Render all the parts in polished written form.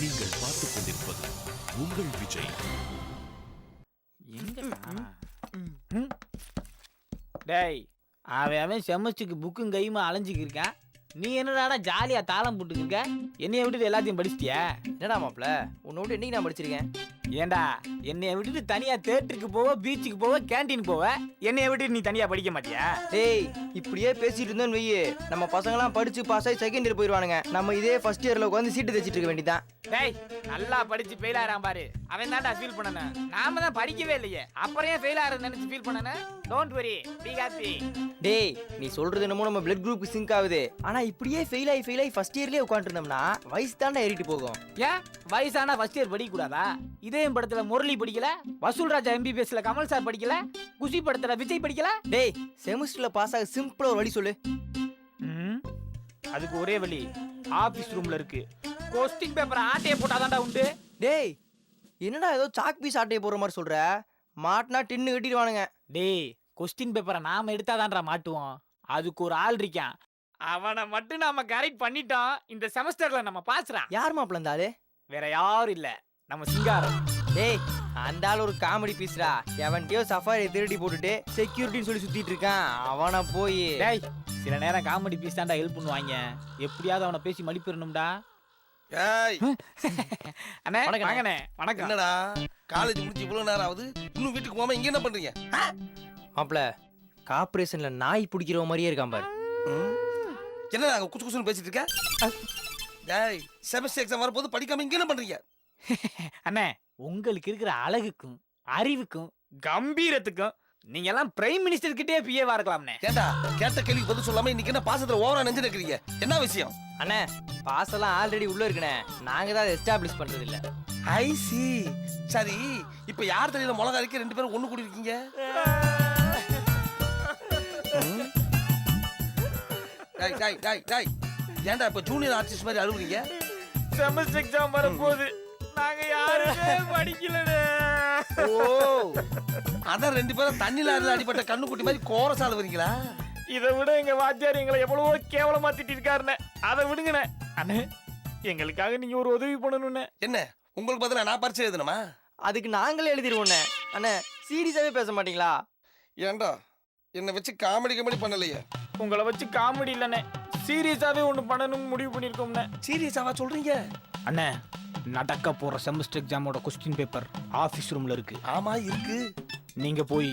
நீங்கள் பார்த்துக் கொண்டிருப்பது உங்கள் விஜய். டேய், அவன் செமஸ்டருக்கு புக்கும் கையுமா அலைஞ்சிக்கு இருக்கான். நீ என்னடா ஜாலியா தாளம் போட்டுக்கிருக்க? என்னைய விட்டுட்டு எல்லாத்தையும் படிச்சிட்டியா? என்னடா மாப்ள, உன்னை விட்டு என்னைக்கு நான் படிச்சிருக்கேன்? ஏண்டா என்னைய விட்டுட்டு தனியா தேட்டருக்கு போவ, பீச்சுக்கு போவ, கேண்டீன் போவ, என்னைய விட்டுட்டு நீ தனியா படிக்க மாட்டியா? டேய், இப்படியே பேசிட்டு இருந்தோன்னு வெய்யு, நம்ம பசங்களாம் படிச்சு பாஸ் ஆகி செகண்ட் இயர் போயிடுவானுங்க. நம்ம இதே ஃபர்ஸ்ட் இயர்ல உட்காந்து சீட்டு தைச்சிட்டு இருக்க வேண்டியதான். டேய், நல்லா படிச்சு ஃபெயில் ஆறான் பாரு, அவன் தான்டா ஃபீல் பண்ணன. நாம தான் படிக்கவே இல்லையே, அப்புறம் ஏன் ஃபெயில் ஆறன்னு நினைச்சு ஃபீல் பண்ணன? Don't worry, be happy. டேய், நீ சொல்றது என்னமோ நம்ம பிளட் குரூப் சிங்க் ஆகுது. ஆனா இப்படியே ஃபெயில் ஆகி ஃபர்ஸ்ட் இயர்லயே உட்காந்துட்டு இருந்தோம்னா வயசு தாண்டா ஏறிட்டு போகும். ஏன் வயசானா ஃபர்ஸ்ட் இயர் படிக்க கூடாதா? இதே படத்துல முரளி படிக்கல, வசூல் ராஜா MBBSல கமல் சார் படிக்கல, குஷி படத்துல விஜய் படிக்கல. டேய், செமஸ்டர்ல பாஸ் ஆக சிம்பிளா ஒரு வழி சொல்லு. அதுக்கு ஒரே வழி ஆபீஸ் ரூம்ல இருக்கு. கொஸ்டின் பேப்பர் ஆட்டைய போட்டாதான்டா உண்டு. டேய், என்னடா ஏதோ சாக் பீஸ் ஆட்டையை போற மாதிரி சொல்ற? மாட்டினா டின்னு கட்டிடுவானுங்க. டேய், கொஸ்டின் பேப்பரை நாம எடுத்தாதான்டா மாட்டுவோம். அதுக்கு ஒரு ஆள் இருக்கான், அவனை மட்டும் நாம கரெக்ட் பண்ணிட்டோம், இந்த செமஸ்டர்ல நம்ம பாஸ்றா. யார் மாப்பிள்ள இந்த ஆளு? வேற யாரும் இல்ல, நம்ம சிங்காரம். டேய், அந்த ஆள் ஒரு காமெடி பீஸ்ரா. எவன்கிட்டயோ சஃபாரி திருடி போட்டுட்டு செக்யூரிட்டின்னு சொல்லி சுத்திட்டு இருக்கான். அவனை போய் டேய், சில நேரம் காமெடி பீஸ் தான்டா ஹெல்ப் பண்ணுவாங்க. எப்படியாவது அவனை பேசி மடிப்பிடணும்டா. ஏய் அண்ணே, வணக்கம். வாங்கண்ணே. வணக்கம். என்னடா காலேஜ் முடிஞ்சு இவ்வளவு நேரம் ஆகுது, இன்னும் வீட்டுக்கு போகாம இங்க என்ன பண்றீங்க? மாப்பிள்ள, கார்பரேஷன்ல நாய் பிடிக்கிற மாதிரியே இருக்கான் பாரு. என்ன நாங்க குச்சு குச்சுன்னு பேசிட்டு இருக்க? டேய், செமஸ்டர் எக்ஸாம் வரப்போது படிக்காம இங்க என்ன பண்றீங்க? அண்ணே, உங்களுக்கு இருக்கிற அழகுக்கும் அறிவுக்கும் கம்பீரத்துக்கும் நீங்க எல்லாம் பிரைம் மினிஸ்டர் கிட்டே பிஏவா இருக்கலாம்னே. ஏண்டா கேட்ட கேள்வி பதில் சொல்லாம இன்னைக்கு என்ன பாசத்துல ஓவரா நெஞ்சு நிக்கிறீங்க? என்ன விஷயம்? அண்ணே, பாஸ் எல்லாம் ஆல்ரெடி உள்ள இருக்குனே, நாங்க தான் எஸ்டாப்ளிஷ் பண்றது இல்ல. ஐ சி. சரி, இப்ப யார் தலையில மிளகா அரைக்க ரெண்டு பேரும் ஒண்ணு கூடி இருக்கீங்க? டேய் டேய் டேய் டேய், ஏன்டா இப்ப ஜூனியர் ஆர்டிஸ்ட் மாதிரி அழுவுறீங்க? செமஸ்டர் எக்ஸாம் வரப்போகுது, நாங்க யாருமே படிக்கலனே. ஓ, அதான் ரெண்டு பேரும் தண்ணில அடிபட்ட கண்ணுக்குட்டி மாதிரி கோரஸ் அழுவுறீங்களா? இதை விட எங்க வாத்தியார் எங்களை எவ்வளவோ கேவலமா திட்டிருக்காருன்னு. அதை விடுங்கண்ணே. அண்ணே, எங்களுக்காக நீங்க ஒரு உதவி பண்ணணும்னு. என்ன, உங்களுக்கு பதிலா நான் பரிச்சை எழுதணுமா? அதுக்கு நாங்களே எழுதிருவோண்ணே. அண்ணே, சீரியஸாவே பேச மாட்டீங்களா? ஏன்டா என்னை வச்சு காமெடி பண்ணலையே? உங்களை வச்சு காமெடி இல்லண்ணே, சீரியஸாவே ஒண்ணு பண்ணணும்னு முடிவு பண்ணிருக்கோம்ண்ணே. சீரியஸாவா சொல்றீங்க? அண்ணே, நடக்க போற செமஸ்டர் எக்ஸாமோட கொஸ்டின் பேப்பர் ஆபீஸ் ரூம்ல இருக்கு. ஆமா இருக்கு. நீங்க போய்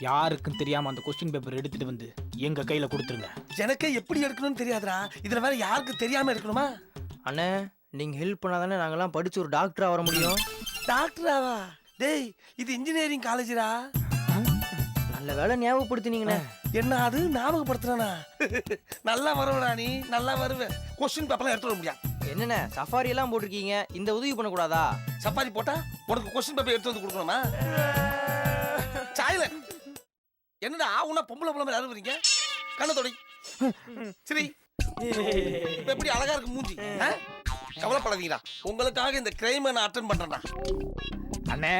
யாருக்கும் தெரியாம அந்த கொஸ்டின் பேப்பர் எடுத்துட்டு வந்து எங்க கையில கொடுத்துருங்க. எனக்கு எப்படி எடுக்கணும்னு தெரியாதுடா, இதுல வேற யாருக்கு தெரியாம இருக்கணுமா? அண்ணே, நீங்க ஹெல்ப் பண்ணாதானே நாங்கெல்லாம் படிச்சு ஒரு டாக்டரா வர முடியும். டாக்டராவா? டேய், இது இன்ஜினியரிங் காலேஜ்டா. நல்ல வேலை ஞாபகப்படுத்தினீங்கண்ணே. என்ன அது ஞாபகப்படுத்துறானா? நல்லா வருவடா நீ, நல்லா வருவ. கொஸ்டின் பேப்பர்லாம் எடுத்து வர முடியாது. என்னண்ணே, சஃபாரி எல்லாம் போட்டிருக்கீங்க, இந்த உதவி பண்ணக்கூடாதா? சப்பாத்தி போட்டா உனக்கு கொஸ்டின் பேப்பர் எடுத்து வந்து கொடுக்கணுமா? சாயல என்னடா உன்ன பொம்பளை பொம்பளை மாதிரி அழுவுறீங்க? கண்ணை தொடி. சரி, இப்ப எப்படி அழகா இருக்கு மூஞ்சி? கவலைப்படாதீங்கடா, உங்களுக்காக இந்த கிரைம் நான் அட்டென்ட் பண்றேன்டா. அண்ணே,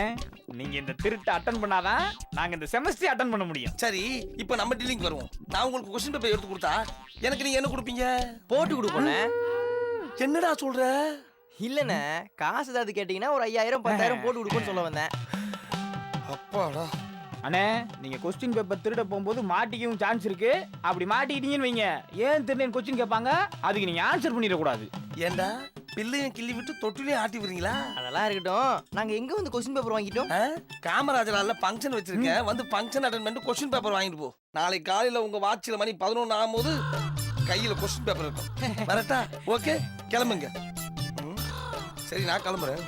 நீங்க இந்த திருட்டு அட்டன் பண்ணாதான் நாங்க இந்த செமஸ்டர் அட்டன் பண்ண முடியும். சரி, இப்போ நம்ம டீலிங் வருவோம். நான் உங்களுக்கு கொஸ்டின் பேப்பர் எடுத்து கொடுத்தா எனக்கு நீங்க என்ன கொடுப்பீங்க? போட்டு கொடுப்போண்ணே. என்னடா சொல்ற? இல்லண்ணே, காசு ஏதாவது கேட்டீங்கன்னா ஒரு 5000 10,000 போட்டு கொடுப்போன்னு சொல்ல வந்தேன். அப்பாடா. அண்ணே, நீங்க கொஸ்டின் பேப்பர் திருட போகும்போது மாட்டிக்கவும் சான்ஸ் இருக்கு. அப்படி மாட்டிக்கிட்டீங்கன்னு வைங்க, ஏன் திருடன் கொஸ்டின் கேட்பாங்க, அதுக்கு நீங்க ஆன்சர் பண்ணிடக்கூடாது. ஏண்டா பிள்ளையும் கிள்ளி விட்டு தொட்டிலையும் ஆட்டி விடுறீங்களா? அதெல்லாம் இருக்கட்டும், நாங்க எங்க வந்து கொஸ்டின் பேப்பர் வாங்கிட்டோம்? காமராஜரால ஃபங்க்ஷன் வச்சிருக்கேன், வந்து ஃபங்க்ஷன் அட்டென்ட் பண்ணிட்டு கொஸ்டின் பேப்பர் வாங்கிட்டு போ. நாளைக்கு காலையில உங்க வாட்சில மணி 11 ஆகும்போது கையில கொஸ்டின் பேப்பர் இருக்கும். வரட்டா? ஓகே, கிளம்புங்க. சரி, நான் கிளம்புறேன்.